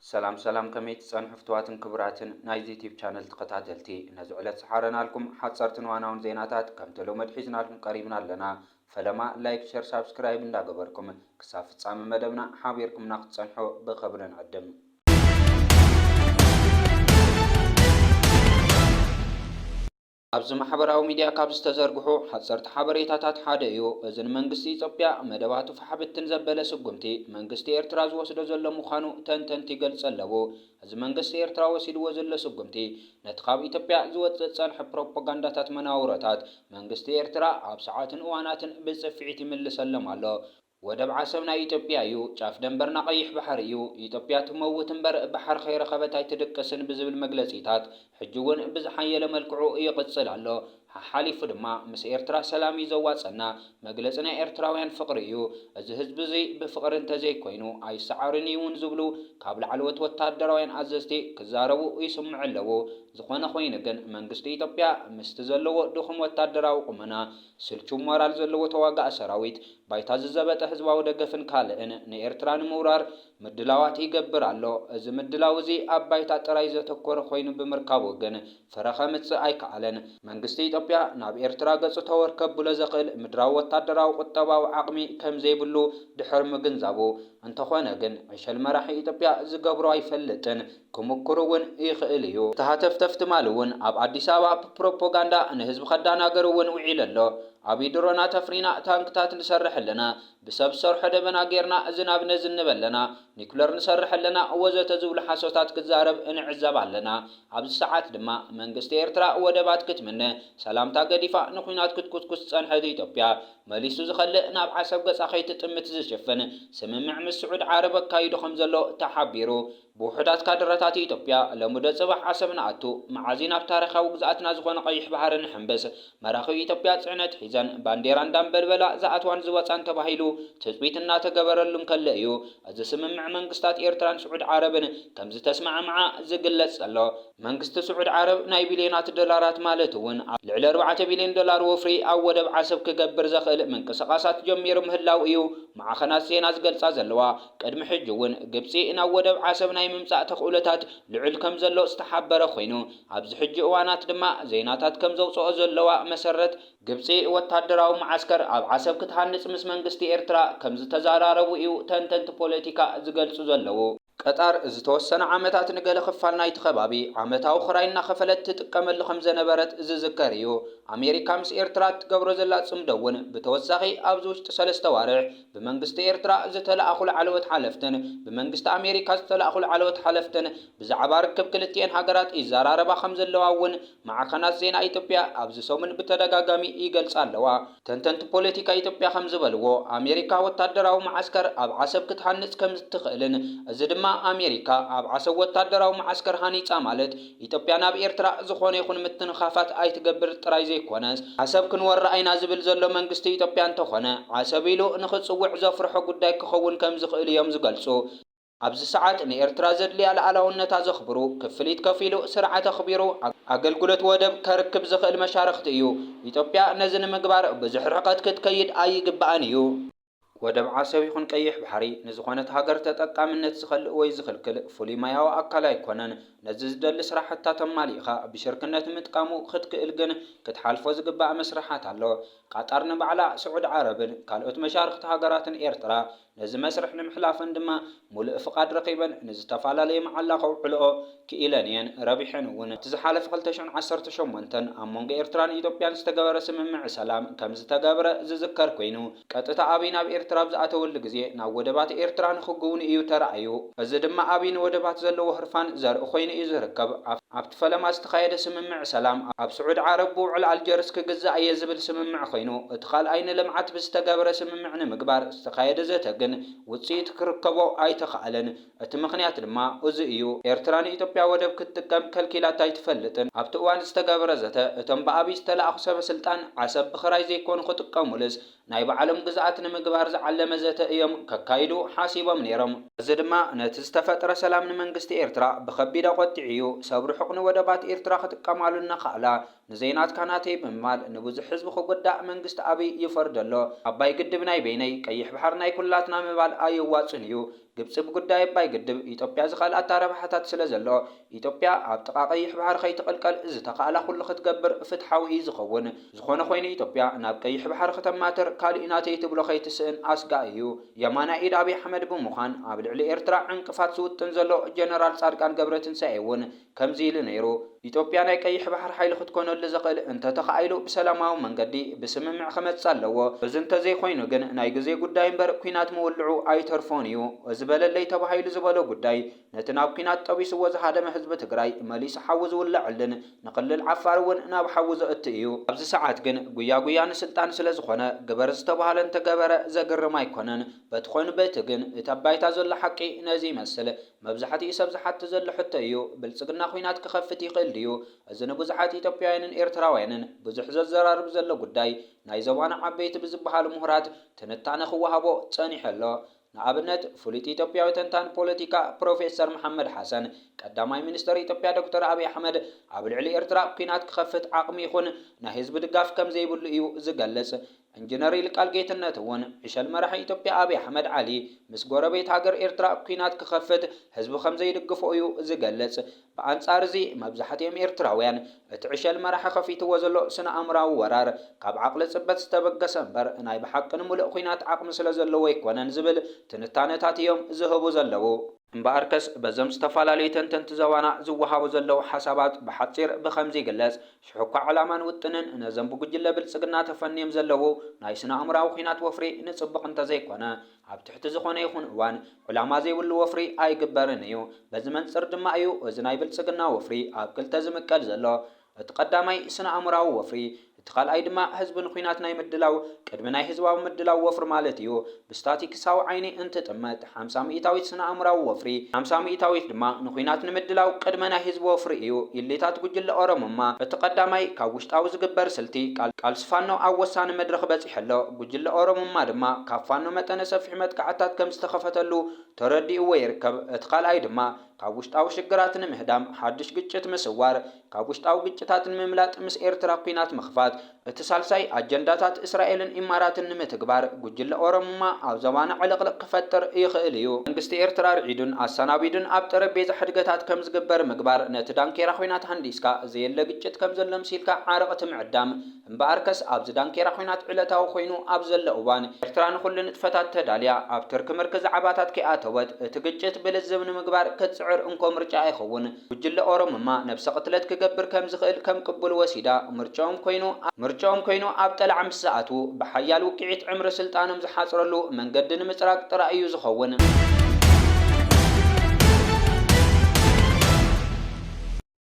سلام كميت صن حفتواتن كبراتن نايز يوتيوب channel تقتاتلتي نزعلت سحرنا لكم حصرتن واناون زيناتات كم تلو مدحيزنا لكم قريبنا لنا فلما لايك شير سبسكرايب እንዳገበርኩም ክሳብ ፍጻሜ መደብና ሓቢርኩም ናክتصنሑ ብخبرن عدم ኣብዚ ማሕበራዊ ሚድያ ካብ ዝተዘርግሑ ሓጸርቲ ሓበሬታታት ሓደ እዩ። እዝን መንግስቲ ኢትዮጵያ መደባቱ ፈሓብትን ዘበለ ስጉምቲ መንግስቲ ኤርትራ ዝወስዶ ዘሎ ምዃኑ ተንተንቲ ይገልጽ ኣለዎ። እዚ መንግስቲ ኤርትራ ወሲድዎ ዘሎ ስጉምቲ ነቲ ካብ ኢትዮጵያ ዝወጽእ ጸንሐ ፕሮፓጋንዳታት መናውሮታት መንግስቲ ኤርትራ ኣብ ሰዓትን እዋናትን ብጽፍዒት ይምልሰሎም ኣሎ። ወደብ ዓሰብ ናይ ኢትዮጵያ እዩ፣ ጫፍ ደንበርና ቀይሕ ባሕሪ እዩ፣ ኢትዮጵያ ትመውት እምበር ባሕር ኸይረኸበት ኣይትድቅስን ብዝብል መግለጺታት ሕጂ እውን ብዝሓየለ መልክዑ ይቕጽል ኣሎ። ሓሊፉ ድማ ምስ ኤርትራ ሰላም ይዘዋጸና መግለጺ ናይ ኤርትራውያን ፍቕሪ እዩ። እዚ ህዝቢ እዚ ብፍቕሪ እንተዘይኮይኑ ኣይሰዓርን እውን ዝብሉ ካብ ላዕለዎት ወታደራውያን ኣዘዝቲ ክዛረቡ ይስምዑ ኣለዉ። ዝኾነ ኮይኑ ግን መንግስቲ ኢትዮጵያ ምስቲ ዘለዎ ድኹም ወታደራዊ ቁመና ስልቹ ሞራል ዘለዎ ተዋጋእ ሰራዊት ባይታ ዝዘበጠ ህዝባዊ ደገፍን ካልእን ንኤርትራ ንምውራር ምድላዋት ይገብር ኣሎ። እዚ ምድላው እዚ ኣብ ባይታ ጥራይ ዘተኮረ ኮይኑ ብምርካቡ ግን ፍረ ከምጽእ ኣይከኣለን። መንግስቲ ኢትዮጵያ ናብ ኤርትራ ገጹ ተወርከብሎ ዘኽእል ምድራዊ ወታደራዊ ቁጠባዊ ዓቕሚ ከም ዘይብሉ ድሕር ምግንዛቡ እንተኾነ ግን ዕሸል መራሒ ኢትዮጵያ ዝገብሮ ኣይፈልጥን ክምክሩ እውን ይኽእል እዩ። ተሃተፍተፍ ትማል እውን ኣብ ኣዲስ ኣበባ ብፕሮፓጋንዳ ንህዝቢ ከዳናገር እውን ውዒል ኣሎ። ኣብ ድሮናት ኣፍሪና ታንክታት ንሰርሕ ኣለና፣ ብሰብ ሰርሖ ደበና ጌርና ዝናብ ነዝንብ ኣለና፣ ኒኩለር ንሰርሕ ኣለና ወዘተ ዝብሉ ሓሶታት ክዛረብ እንዕዘብ ኣለና። ኣብዚ ሰዓት ድማ መንግስቲ ኤርትራ ወደባት ክትምነ ሰላምታ ገዲፋ ንኩናት ክትኩስኩስ ጸንሐት ኢትዮጵያ መሊሱ ዝኸልእ ናብ ዓሰብ ገጻ ከይትጥምት ዝሽፍን ስምምዕ ምስ ስዑድ ዓረብ ኣካይዱ ከም ዘሎ ተሓቢሩ ብውሕዳት ካድረታት ኢትዮጵያ ለሙደ ጽባሕ ዓሰብ ንኣቱ መዓዚ ናብ ታሪኻዊ ግዝኣትና ዝኾነ ቀይሕ ባሕሪ ንሕንበስ መራኺቢ ኢትዮጵያ ጽዕነት ሒዘን ባንዴራ እንዳንበልበላ ዝኣትዋን ዝወፃን ተባሂሉ ትጽቢት እናተገበረሉን ከለ እዩ እዚ ስምምዕ መንግስታት ኤርትራን ስዑድ ዓረብን ከም ዝተስማዕምዓ ዝግለጽ ኣሎ። መንግስቲ ስዑድ ዓረብ ናይ ቢልዮናት ዶላራት ማለት እውን ልዕሊ 4 ቢልዮን ዶላር ወፍሪ ኣብ ወደብ ዓሰብ ክገብር ዘኽእል ምንቅስቓሳት ጀሚሩ ምህላው እዩ ማዕኸናት ዜና ዝገልጻ ዘለዋ። ቅድሚ ሕጂ እውን ግብጺ ናብ ወደብ ዓሰብ ናይ ምምጻእ ተኽእሎታት ልዑል ከም ዘሎ ዝተሓበረ ኮይኑ ኣብዚ ሕጂ እዋናት ድማ ዜናታት ከም ዘውፅኦ ዘለዋ መሰረት ግብጺ ወታደራዊ ማዓስከር ኣብ ዓሰብ ክትሃንጽ ምስ መንግስቲ ኤርትራ ከም ዝተዘራረቡ እዩ ተንተንቲ ፖለቲካ ዝገልጹ ዘለዉ። ቀጣር ዝተወሰነ ዓመታት ንገለ ክፋል ናይቲ ከባቢ ዓመታዊ ክራይ እናኸፈለት ትጥቀመሉ ከም ዘነበረት ዝዝከር እዩ። ኣሜሪካ ምስ ኤርትራ ትገብሮ ዘላ ጽምዶ እውን ብተወሳኺ ኣብዚ ውሽጢ 3 ዋርሕ ብመንግስቲ ኤርትራ ዝተለኣኹ ላዕለዎት ሓለፍትን ብመንግስቲ ኣሜሪካ ዝተለኣኹ ላዕለዎት ሓለፍትን ብዛዕባ ርክብ ክልቲአን ሃገራት ይዘራረባ ከም ዘለዋ እውን ማዕኸናት ዜና ኢትዮጵያ ኣብዚ ሰሙን ብተደጋጋሚ ይገልጻ ኣለዋ። ተንተንቲ ፖለቲካ ኢትዮጵያ ከም ዝበልዎ ኣሜሪካ ወታደራዊ ማዓስከር ኣብ ዓሰብ ክትሃንጽ ከም ዝትኽእልን እዚ ድማ ኣሜሪካ ኣብ ዓሰብ ወታደራዊ ማዓስከር ሃኒጻ ማለት ኢትዮጵያ ናብ ኤርትራ ዝኾነ ይኹን ምትንኻፋት ኣይትገብር ጥራይ ዘይኮነስ ዓሰብ ክንወራ ኢና ዝብል ዘሎ መንግስቲ ኢትዮጵያ እንተኾነ ዓሰብ ኢሉ ንኽጽውዕ ዘፍርሖ ጉዳይ ክኸውን ከም ዝኽእል እዮም ዝገልጹ። ኣብዚ ሰዓት ንኤርትራ ዘድልያ ላዕላውነታ ዘኽብሩ ክፍሊት ከፊሉ ስርዓት ኣኽቢሩ ኣገልግሎት ወደብ ከርክብ ዝኽእል መሻርክቲ እዩ። ኢትዮጵያ ነዚ ንምግባር ብዙሕ ርሕቀት ክትከይድ ኣይግባእን እዩ። ወደብ ዓሰብ ይኹን ቀይሕ ባሕሪ ንዝኾነት ሃገር ተጠቃምነት ዝኸልእ ወይ ዝኽልክል ፍሉይ ማያዊ ኣካል ኣይኮነን። ነዚ ዝደሊ ስራሕታት ኣማሊእኻ ብሽርክነት ምጥቃሙ ክትክእል ግን ክትሓልፎ ዝግባእ መስርሓት ኣሎ። ቃጣር ንባዕላ ስዑድ ዓረብን ካልኦት መሻርክቲ ሃገራትን ኤርትራ ነዚ መስርሕ ንምሕላፈን ድማ ሙሉእ ፍቓድ ረኺበን ንዝተፈላለየ መዓላ ከውዕልኦ ክኢለን እየን ረቢሐን እውን። እቲ ዝሓለፈ 2018 ኣብ መንጎ ኤርትራን ኢትዮጵያን ዝተገበረ ስምምዕ ሰላም ከም ዝተገብረ ዝዝከር ኮይኑ ቀጥታ ኣብይ ናብ ኤርትራ ብዝኣተወሉ ግዜ ናብ ወደባት ኤርትራ ንኽግውን እዩ ተራእዩ። እዚ ድማ ኣብይ ንወደባት ዘለዎ ህርፋን ዘርኢ ኮይኑ እዩ ዝርከብ። ኣብቲ ፈለማ ዝተኻየደ ስምምዕ ሰላም ኣብ ስዑድ ዓረብ ብውዕል ኣልጀርስ ክግዛእ እየ ዝብል ስምምዕ ኮይኑ እቲ ካልኣይ ንልምዓት ብዝተገበረ ስምምዕ ንምግባር ዝተኻየደ ዘተ ግን ውፅኢት ክርከቦ ኣይተኸኣለን። እቲ ምኽንያት ድማ እዚ እዩ። ኤርትራ ንኢትዮጵያ ወደብ ክትጥቀም ከልኪላት ኣይትፈልጥን። ኣብቲ እዋን ዝተገበረ ዘተ እቶም ብኣብይ ዝተለኣኹ ሰበስልጣን ዓሰብ ብኽራይ ዘይኮኑ ክጥቀሙልስ ናይ ባዕሎም ግዝኣት ንምግባር ዝዓለመ ዘተ እዮም ከካይዱ ሓሲቦም ነይሮም። እዚ ድማ ነቲ ዝተፈጥረ ሰላም ንመንግስቲ ኤርትራ ብከቢድ ኣቆጢዕ እዩ። ሰብ ርሑቕ ንወደባት ኤርትራ ክጥቀማሉ እናኽኣላ ንዘይናት ካናተይ ብምባል ንብዙሕ ህዝቢ ክጉዳእ መንግስቲ ኣብይ ይፈርድ ኣሎ። ኣባይ ግድብ ናይ በይነይ ቀይሕ ባሕር ናይ ኩላትና ምባል ኣይዋፅን እዩ። ግብጽ ብጉዳይ ኣባይ ግድብ ኢትዮጵያ ዝኻልኣታ ረብሓታት ስለ ዘለዎ ኢትዮጵያ ኣብ ጥቓ ቀይሕ ባሕሪ ከይትቕልቀል ዝተኻእላ ኩሉ ክትገብር ፍትሓዊ ዝኸውን ዝኾነ ኮይኑ ኢትዮጵያ ናብ ቀይሕ ባሕሪ ከተማትር ካሊእ ናተይ ትብሎ ከይትስእን ኣስጋ እዩ። የማናይ ኢድ ኣብይ ኣሕመድ ብምዃን ኣብ ልዕሊ ኤርትራ ዕንቅፋት ዝውጥን ዘሎ ጀነራል ጻድቃን ገብረትንሳኤ እውን ከምዚ ኢሉ ነይሩ። ኢትዮጵያ ናይ ቀይሕ ባሕሪ ሓይሊ ክትኮነሉ ዝኽእል እንተተኻኢሉ ብሰላማዊ መንገዲ ብስምምዕ ክመጽእ ኣለዎ። እዚ እንተዘይኮይኑ ግን ናይ ግዜ ጉዳይ እምበር ኩናት ምውልዑ ኣይተርፎን እዩ። እዚ በለለይ ተባሂሉ ዝበሎ ጉዳይ ነቲ ናብ ኩናት ጠቢስዎ ዝሃደመ ህዝቢ ትግራይ መሊሱ ሓዊ ዝውላዕልን ንክልል ዓፋር እውን ናብ ሓዊ ዘእቲ እዩ። ኣብዚ ሰዓት ግን ጉያ ንስልጣን ስለ ዝኾነ ግበር ዝተባሃለ እንተገበረ ዘግርም ኣይኮነን። በቲ ኮይኑ በቲ ግን እቲ ኣባይታ ዘሎ ሓቂ ነዚ ይመስል። መብዛሕትኡ ሰብ ዝሓቲ ዘሎ ሕቶ እዩ፣ ብልጽግና ኩናት ክኸፍት ይኽእል ድዩ? እዚ ንብዙሓት ኢትዮጵያውያንን ኤርትራውያንን ብዙሕ ዘዘራርብ ዘሎ ጉዳይ ናይ ዘባና ዓበይቲ ብዝበሃሉ ምሁራት ትንታነ ክወሃቦ ጸኒሑ ኣሎ። ንኣብነት ፍሉጥ ኢትዮጵያዊ ተንታኒ ፖለቲካ ፕሮፌሰር መሐመድ ሓሰን ቀዳማይ ሚኒስትር ኢትዮጵያ ዶክተር ኣብይ ኣሕመድ ኣብ ልዕሊ ኤርትራ ኩናት ክኸፍት ዓቕሚ ይኹን ናይ ህዝቢ ድጋፍ ከም ዘይብሉ እዩ ዝገልጽ። ኢንጂነር ይልቃል ጌትነት እውን ዕሸል መራሒ ኢትዮጵያ ኣብይ ኣሕመድ ዓሊ ምስ ጎረቤት ሃገር ኤርትራ ኩናት ክኸፍት ህዝቢ ከም ዘይድግፎ እዩ ዝገልጽ። ብኣንጻር እዚ መብዛሕትኦም ኤርትራውያን እቲ ዕሸል መራሒ ከፊትዎ ዘሎ ስነ ኣእምራዊ ወራር ካብ ዓቕሊ ጽበት ዝተበገሰ እምበር ናይ ብሓቅን ሙሉእ ኩናት ዓቕሚ ስለ ዘለዎ ኣይኮነን ዝብል ትንታነታት እዮም ዝህቡ ዘለዉ። እምበኣርከስ በዞም ዝተፈላለዩ ተንተንቲ ዘባና ዝወሃቡ ዘለዉ ሓሳባት ብሓፂር ብከምዚ ይግለጽ። ሽሑኳ ዕላማን ውጥንን ነዞም ብጉጅለ ብልጽግና ተፈንዮም ዘለዉ ናይ ስነ ኣእምራዊ ኩናት ወፍሪ ንጽቡቕ እንተዘይኮነ ኣብ ትሕቲ ዝኾነ ይኹን እዋን ዕላማ ዘይብሉ ወፍሪ ኣይግበርን እዩ። በዚ መንፅር ድማ እዩ እዚ ናይ ብልጽግና ወፍሪ ኣብ ክልተ ዝምቀል ዘሎ። እቲ ቀዳማይ ስነ ኣእምራዊ ወፍሪ፣ እቲ ካልኣይ ድማ ህዝቢ ንኩናት ናይ ምድላው ቅድሚ ናይ ህዝባዊ ምድላው ወፍሪ ማለት እዩ። ብስታቲክሳዊ ዓይኒ እንትጥመት 50 ሚእታዊት ስነ ኣእምራዊ ወፍሪ 50 ሚእታዊት ድማ ንኩናት ንምድላው ቅድመ ናይ ህዝቢ ወፍሪ እዩ። ኢሌታት ጉጅለ ኦሮሞማ እቲ ቀዳማይ ካብ ውሽጣዊ ዝግበር ስልቲ ቃልሲ ፋኖ ኣብ ወሳኒ መድረኽ በፂሕ ኣሎ። ጉጅለ ኦሮሞማ ድማ ካብ ፋኖ መጠነ ሰፊሕ መጥቃዕታት ከም ዝተኸፈተሉ ተረዲእዎ ይርከብ። እቲ ካልኣይ ድማ ካብ ውሽጣዊ ሽግራት ንምህዳም ሓድሽ ግጭት ምስዋር፣ ካብ ውሽጣዊ ግጭታት ንምምላጥ ምስ ኤርትራ ኩናት ምኽፋት፣ እቲ ሳልሳይ ኣጀንዳታት እስራኤልን ኢማራትን ንምትግባር ጉጅለ ኦሮሞማ ኣብ ዘባና ዕልቕልቕ ክፈጥር ይኽእል እዩ። መንግስቲ ኤርትራ ርዒዱን ኣሰናቢዱን ኣብ ጠረጴዛ ሕድገታት ከም ዝግበር ምግባር ነቲ ዳንኬራ ኩናት ሃንዲስካ ዘየለ ግጭት ከም ዘሎ ምሲልካ ዓረቕቲ ምዕዳም እምበኣርከስ ኣብዚ ዳንኬራ ኩናት ዕለታዊ ኮይኑ ኣብ ዘሎ እዋን ኤርትራ ንኹሉ ንጥፈታት ተዳልያ ኣብ ትርኪ ምርክዝ ዓባታት ከይኣተወት እቲ ግጭት ብልዝብ ንምግባር ክትፅዕር እንኮ ምርጫ ኣይኸውን። ጉጅለ ኦሮሞማ ነብሰ ቅትለት ክገብር ከም ዝኽእል ከም ቅቡል ወሲዳ ምርጫኦም ኮይኑ ኣብ ጠላዕ ምስ ዝኣትዉ ብሓያል ውቅዒት ዕምሪ ስልጣኖም ዝሓፅረሉ መንገዲ ንምፅራቅ ጥራይ እዩ ዝኸውን።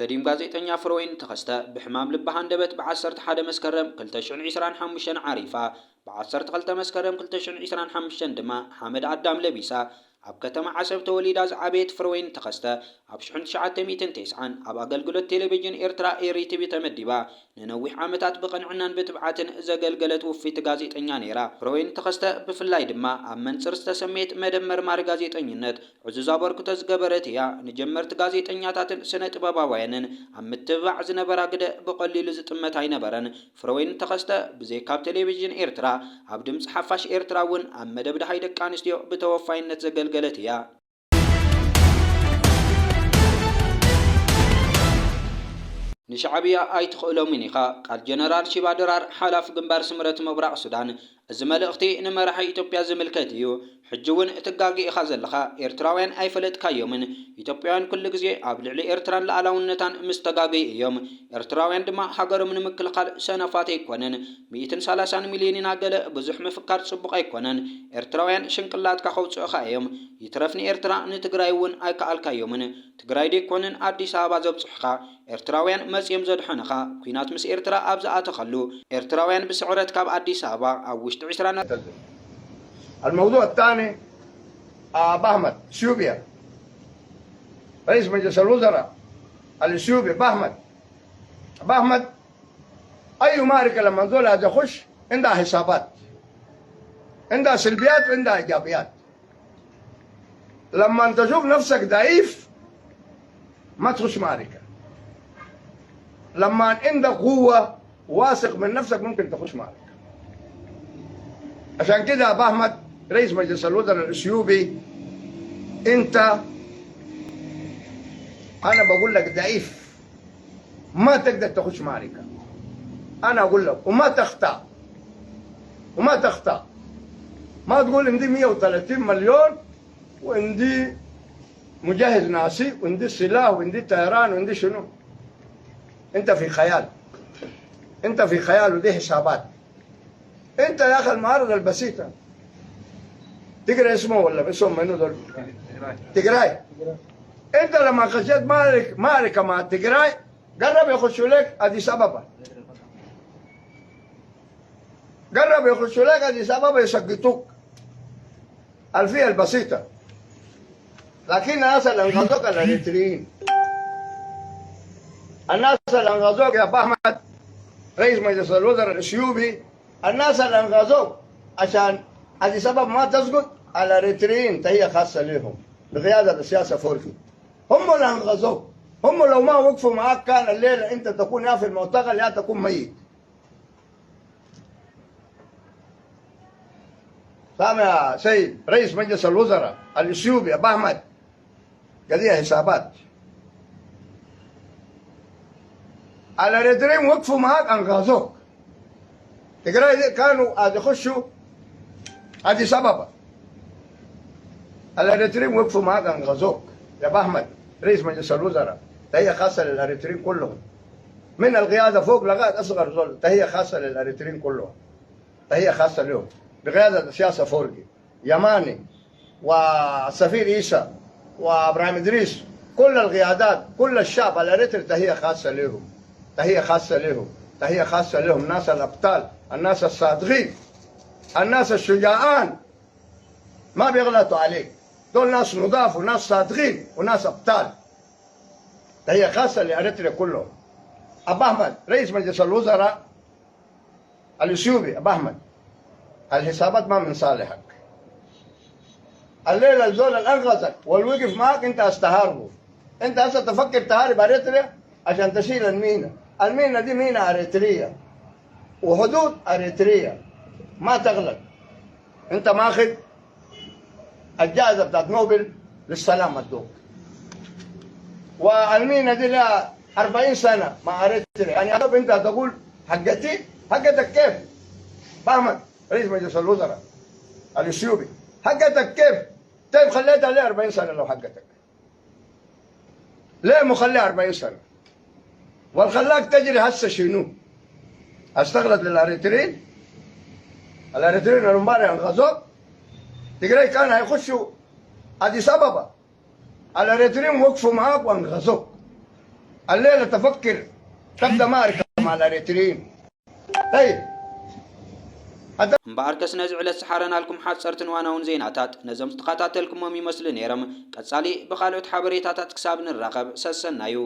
ቀዲም ጋዜጠኛ ፍሮወይን ተኸስተ ብሕማም ልቢ ሃንደበት ብ11 መስከረም 2025 ዓሪፋ ብ12 መስከረም 2025 ድማ ሓመድ ኣዳም ለቢሳ ኣብ ከተማ ዓሰብ ተወሊዳ ዝዓበየት ፍሮወይን ተኸስተ ኣብ 1990 ኣብ ኣገልግሎት ቴሌቪዥን ኤርትራ ኤሪቲቪ ተመዲባ ንነዊሕ ዓመታት ብቕንዕናን ብትብዓትን ዘገልገለት ውፊት ጋዜጠኛ ነይራ። ፍሮወይን ተኸስተ ብፍላይ ድማ ኣብ መንፅር ዝተሰሜት መደብ መርማሪ ጋዜጠኝነት ዕዙዝ ኣበርክቶ ዝገበረት እያ። ንጀመርቲ ጋዜጠኛታትን ስነ ጥበባውያንን ኣብ ምትብባዕ ዝነበራ ግደ ብቐሊሉ ዝጥመት ኣይነበረን። ፍሮወይን ተኸስተ ብዘይካ ኣብ ቴሌቪዥን ኤርትራ ኣብ ድምፂ ሓፋሽ ኤርትራ እውን ኣብ መደብ ድሃይ ደቂ ኣንስትዮ ብተወፋይነት ዘገልገለት እያ። ንሻዕብያ ኣይትኽእሎምን ኢኻ ቃል ጀነራል ሺባ ድራር ሓላፍ ግንባር ስምረት ምብራቕ ሱዳን። እዚ መልእኽቲ ንመራሒ ኢትዮጵያ ዝምልከት እዩ። ሕጂ እውን እትጋጊ ኢኻ ዘለኻ ኤርትራውያን ኣይፈለጥካዮምን። ኢትዮጵያውያን ኩሉ ግዜ ኣብ ልዕሊ ኤርትራን ሉዓላውነታን ምስ ተጋገዩ እዮም። ኤርትራውያን ድማ ሃገሮም ንምክልኻል ሰነፋት ኣይኮነን። 130 ሚልዮን ገለ ብዙሕ ምፍካር ጽቡቕ ኣይኮነን። ኤርትራውያን ሽንቅላትካ ከውፅኡኻ እዮም። ይትረፍ ንኤርትራ ንትግራይ እውን ኣይከኣልካዮምን። ትግራይ ደይኮንን ኣዲስ ኣበባ ዘብፅሑኻ ኤርትራውያን መፅዮም ዘድሐነኻ ኩናት ምስ ኤርትራ ኣብ ዝኣተኸሉ ኤርትራውያን ብስዕረት ካብ ኣዲስ ኣበባ ኣብ ውሽጢ 20 الموضوع الثاني بأحمد سيوبيا رئيس مجلس الوزراء الإثيوبي بأحمد أي ماركة لما نقول هذا يخش عندها حسابات، عندها سلبيات وعندها إيجابيات. لما أنت تشوف نفسك ضعيف ما تخش معركة، لما عندك قوة واثق من نفسك ممكن تخش معركة. عشان كده أبو أحمد رئيس مجلس الوزراء الإثيوبي انت انا بقول لك ضعيف، ما تقدر تخش معركة. انا اقول لك وما تخطأ، وما تخطأ. ما تقول عندي 130 مليون وعندي مجهز ناسي وعندي سلاح وعندي طيران وعندي شنو. انت في خيال، انت في خيال، ودي حسابات. انت يا اخي المعارضة البسيطة تقرا اسمه ولا اسمه منو دول؟ تقراي. انت لما خشيت معركة مع تقراي قرب يخشوا لك اديس ابابا، قرب يخشوا لك اديس ابابا يسقطوك الفئة البسيطة. لكن الناس اللي انقذوك الاريتريين، الناس اللي انقذوك يا ابو احمد رئيس مجلس الوزراء الاثيوبي، الناس اللي انقذوك عشان اديس ابابا ما تسقط الاريتريين، تهيئة خاصة لهم بقيادة السياسة فوركي. هم اللي انقذوك. هم لو ما وقفوا معاك كان الليلة انت تكون يا في المعتقل يا تكون ميت. سامع يا سيد رئيس مجلس الوزراء الاثيوبي ابو احمد؟ قضية حسابات. الاريتريين وقفوا معاك انقذوك. تقرأ كانوا يخشوا اديس ابابا، الاريتريين وقفوا معاك انقذوك يا ابو احمد رئيس مجلس الوزراء. تهيئة خاصة للاريتريين كلهم، من القيادة فوق لغاية اصغر زول، تهيئة خاصة للاريتريين كلهم، تهيئة خاصة لهم بقيادة السياسة فوركي، يماني والسفير عيسى وابراهيم ادريس، كل القيادات، كل الشعب الاريتري تهيئة خاصة لهم، تهيئة خاصة لهم، تهيئة خاصة لهم. الناس الابطال، الناس الصادقين، الناس الشجعان، ما بيغلطوا عليك. دول ناس نضاف وناس صادقين وناس ابطال، تهيئة خاصة لاريتريا كلهم. ابو احمد رئيس مجلس الوزراء الاثيوبي، ابو احمد الحسابات ما من صالحك. الليله الزول اللي انقذك والوقف معك انت استهاربه. انت هسه تفكر تهارب اريتريا عشان تشيل المينا. المينا دي مينا اريتريا وحدود اريتريا، ما تغلط. انت ماخذ الجائزه بتاعت نوبل للسلام مدوك، والمينا دي لها 40 سنه مع اريتريا. يعني انت تقول حقتي، حقتك كيف؟ فاهمك رئيس مجلس الوزراء الاثيوبي، حقتك كيف؟ طيب خليتها ليه 40 سنه لو حقتك؟ ليه مخليها 40 سنه؟ والخلاك تجري هسه شنو؟ استغلت للاريتريين؟ الاريتريين اللي امبارح انقذوك تقرأ كان هيخشوا اديس ابابا، الاريتريين وقفوا معاك وانقذوك. الليله تفكر تبدا معركه مع الاريتريين. طيب እምበኣር ከስነ ዝዕለት ሰሓረናልኩም ሓፀርትን ዋናውን ዜናታት ነዞም ዝተኸታተልኩሞም ይመስሉ ነይሮም። ቀጻሊ ብኻልኦት ሓበሬታታት ክሳብ ንራኸብ ሰሰናዩ።